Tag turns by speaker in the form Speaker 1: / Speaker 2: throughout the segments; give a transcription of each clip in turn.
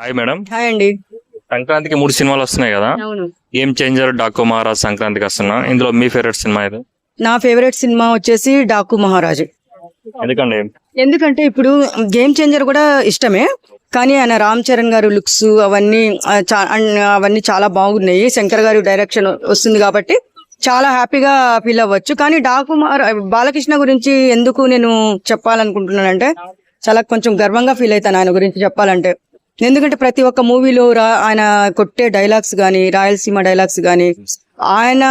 Speaker 1: Hi madam.
Speaker 2: Hi అండి.
Speaker 1: సంక్రాంతికి 3 సినిమాలు వస్తున్నాయి కదా.
Speaker 2: అవును.
Speaker 1: గేమ్ చేంజర్, డాకు మహారాజ్ సంక్రాంతికి వస్తున్నా. ఇందులో మీ ఫేవరెట్ సినిమా ఇది?
Speaker 2: నా ఫేవరెట్ సినిమా వచ్చేసి డాకు మహారాజ్.
Speaker 1: ఎందుకండి?
Speaker 2: ఎందుకంటే ఇప్పుడు గేమ్ చేంజర్ కూడా ఇష్టమే, కానీ ఆయన రామ్ చరణ్ గారు లుక్స్ అవన్నీ అవన్నీ చాలా బాగున్నాయి. శంకర్ గారి డైరెక్షన్ వస్తుంది కాబట్టి చాలా హ్యాపీగా ఫీల్ అవ్వచ్చు. కానీ బాలకృష్ణ గురించి ఎందుకు నేను చెప్పాలనుకుంటున్నానంటే చాలా కొంచెం గర్వంగా ఫీల్ అవుతాను ఆయన గురించి చెప్పాలంటే. ఎందుకంటే ప్రతి ఒక్క మూవీలో ఆయన కొట్టే డైలాగ్స్ కానీ, రాయలసీమ డైలాగ్స్ కానీ, ఆయన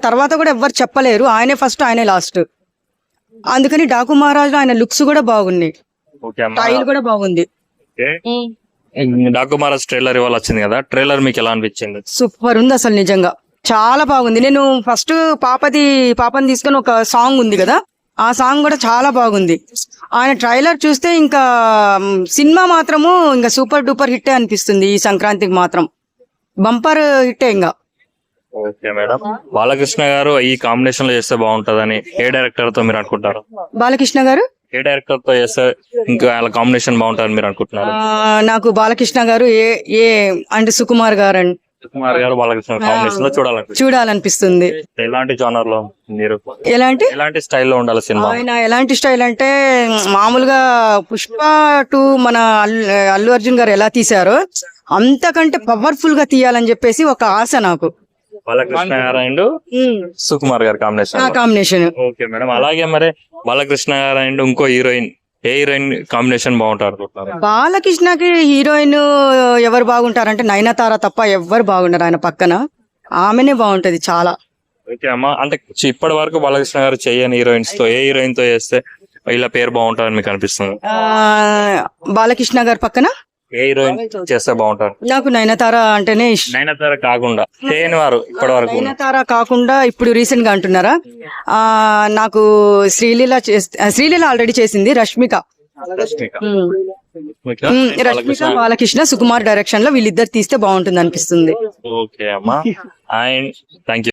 Speaker 2: తర్వాత కూడా ఎవరు చెప్పలేరు. ఆయనే ఫస్ట్, ఆయనే లాస్ట్. అందుకని డాకు మహారాజ్ ఆయన లుక్స్ కూడా బాగున్నాయి, స్టైల్ కూడా బాగుంది.
Speaker 1: డాకు మహారాజ్ ట్రైలర్ ఇవాళ వచ్చింది కదా, ట్రైలర్ మీకు ఎలా అనిపించింది?
Speaker 2: సూపర్ ఉంది అసలు, నిజంగా చాలా బాగుంది. నేను ఫస్ట్ పాపని తీసుకొని ఒక సాంగ్ ఉంది కదా, ఆ సాంగ్ కూడా చాలా బాగుంది. ఆయన ట్రైలర్ చూస్తే ఇంకా సినిమా మాత్రము ఇంకా సూపర్ డూపర్ హిట్టే అనిపిస్తుంది. ఈ సంక్రాంతికి మాత్రం బంపర్ హిట్టే. ఇంకా
Speaker 1: ఓకే మేడం, బాలకృష్ణ గారు ఈ కాంబినేషన్ లో చేస్తే బాగుంటదని ఏ డైరెక్టర్ తో మీరు అనుకుంటారు?
Speaker 2: బాలకృష్ణ గారు
Speaker 1: ఏ డైరెక్టర్ తో చేస్తే ఇంకా వాళ్ళ కాంబినేషన్ బాగుంటుందని మీరు అనుకుంటున్నారు?
Speaker 2: నాకు బాలకృష్ణ గారు అంటే సుకుమార్ గారు అండి.
Speaker 1: సుకుమార్ గారు బాలకృష్ణ కాంబినేషన్ లో
Speaker 2: చూడాలనిపిస్తుంది.
Speaker 1: ఎలాంటి జోనర్ లో మీరు ఎలాంటి స్టైల్లో ఉండాలి సినిమా?
Speaker 2: ఆయన ఎలాంటి స్టైల్ అంటే మామూలుగా పుష్ప 2 మన అల్లు అర్జున్ గారు ఎలా తీశారో అంతకంటే పవర్ఫుల్ గా తీయాలని చెప్పేసి ఒక ఆశ నాకు.
Speaker 1: బాలకృష్ణ గారు అండ్ సుకుమార్ గారు
Speaker 2: కాంబినేషన్.
Speaker 1: ఓకే మేడం, అలాగే మరి బాలకృష్ణ గారు అండ్ ఇంకో హీరోయిన్, ఏ హీరోయిన్ కాంబినేషన్ బాగుంటారు?
Speaker 2: బాలకృష్ణకి హీరోయిన్ ఎవరు బాగుంటారంటే నయనతార తప్ప ఎవరు బాగుంటారు ఆయన పక్కన. ఆమెనే బాగుంటది చాలా.
Speaker 1: ఓకే అమ్మా, అంటే ఇప్పటి వరకు బాలకృష్ణ గారు చేయని హీరోయిన్స్ తో ఏ హీరోయిన్ తో చేస్తే ఇలా పేరు బాగుంటారని మీకు అనిపిస్తుంది?
Speaker 2: బాలకృష్ణ గారి పక్కన
Speaker 1: ఏ హీరోయిన్ చేస్తే బాగుంటారు?
Speaker 2: నాకు నయనతార అంటేనే ఇష్టం.
Speaker 1: నయనతార కాకుండా చేయని వారు ఇప్పటి వరకు?
Speaker 2: నయనతార కాకుండా ఇప్పుడు రీసెంట్ గా అంటున్నారా? నాకు శ్రీలీల ఆల్రెడీ చేసింది. రష్మిక, బాలకృష్ణ, సుకుమార్ డైరెక్షన్ లో వీళ్ళిద్దరు తీస్తే బాగుంటుంది అనిపిస్తుంది.
Speaker 1: ఓకే అమ్మా, అండ్ థ్యాంక్ యూ.